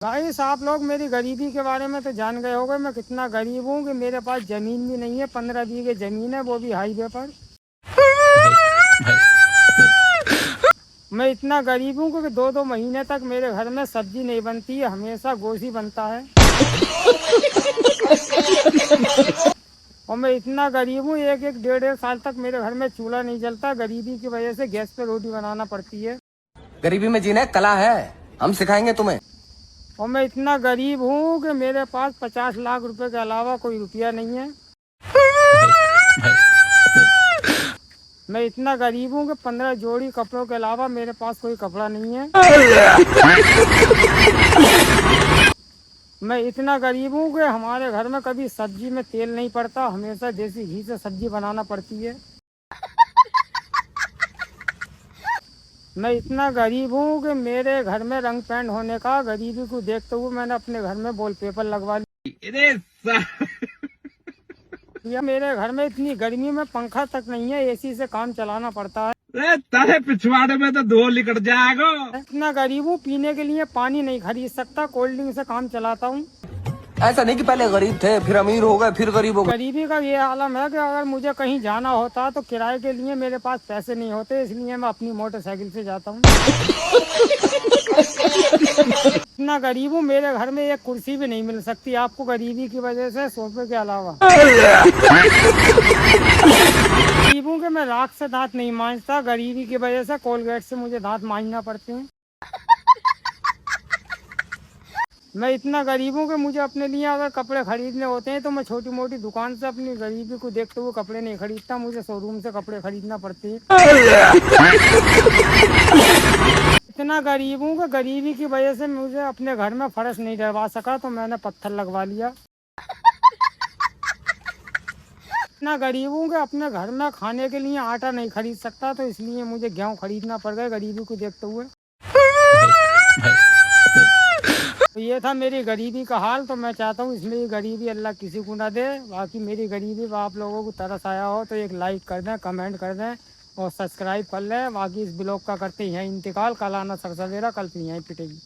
भाई आप लोग मेरी गरीबी के बारे में तो जान गए होंगे। मैं कितना गरीब हूँ कि मेरे पास जमीन भी नहीं है। 15 बीघे जमीन है, वो भी हाईवे पर। भाई भाई मैं इतना गरीब हूँ कि 2-2 महीने तक मेरे घर में सब्जी नहीं बनती है, हमेशा गोश्त ही बनता है। और मैं इतना गरीब हूँ, 1-1 1.5 साल तक मेरे घर में चूल्हा नहीं जलता। गरीबी की वजह से गैस पे रोटी बनाना पड़ती है। गरीबी में जीना एक कला है, हम सिखाएंगे तुम्हें। और मैं इतना गरीब हूँ कि मेरे पास 50 लाख रुपए के अलावा कोई रुपया नहीं है। भाई भाई मैं इतना गरीब हूँ कि 15 जोड़ी कपड़ों के अलावा मेरे पास कोई कपड़ा नहीं है। मैं इतना गरीब हूँ कि हमारे घर में कभी सब्जी में तेल नहीं पड़ता, हमेशा देसी घी से सब्जी बनाना पड़ती है। मैं इतना गरीब हूँ कि मेरे घर में रंग पेंट होने का, गरीबी को देखते हुए मैंने अपने घर में वॉलपेपर लगवा लिया। मेरे घर में इतनी गर्मी में पंखा तक नहीं है, एसी से काम चलाना पड़ता है। तारे पिछवाड़े में तो धो निकल जाएगा। इतना गरीब हूँ, पीने के लिए पानी नहीं खरीद सकता, कोल्ड ड्रिंक से काम चलाता हूँ। ऐसा नहीं कि पहले गरीब थे फिर अमीर हो गए फिर गरीब हो गए। गरीबी का ये आलम है कि अगर मुझे कहीं जाना होता तो किराए के लिए मेरे पास पैसे नहीं होते, इसलिए मैं अपनी मोटरसाइकिल से जाता हूँ। इतना गरीब हूँ, मेरे घर में एक कुर्सी भी नहीं मिल सकती आपको गरीबी की वजह से, सोफे के अलावा। गरीब हूँ कि मैं राख से दांत नहीं मांजता, गरीबी की वजह से कोलगेट से मुझे दांत मांजना पड़ते हैं। मैं इतना गरीब हूँ कि मुझे अपने लिए अगर कपड़े खरीदने होते हैं तो मैं छोटी मोटी दुकान से अपनी गरीबी को देखते हुए कपड़े नहीं खरीदता, मुझे शोरूम से कपड़े खरीदना पड़ते हैं। इतना गरीब हूँ कि गरीबी की वजह से मुझे अपने घर में फर्श नहीं डलवा सका तो मैंने पत्थर लगवा लिया। इतना गरीब हूँ कि अपने घर में खाने के लिए आटा नहीं खरीद सकता, तो इसलिए मुझे गेहूँ खरीदना पड़ गया गरीबी को देखते हुए। भाई तो ये था मेरी गरीबी का हाल। तो मैं चाहता हूँ इसमें गरीबी अल्लाह किसी को ना दे। बाकी मेरी गरीबी पर आप लोगों को तरस आया हो तो एक लाइक कर दें, कमेंट कर दें और सब्सक्राइब कर लें। बाकी इस ब्लॉग का करते हैं इंतकाल। कल आना सर सवेरा, कल फिर यहीं पिटेगी।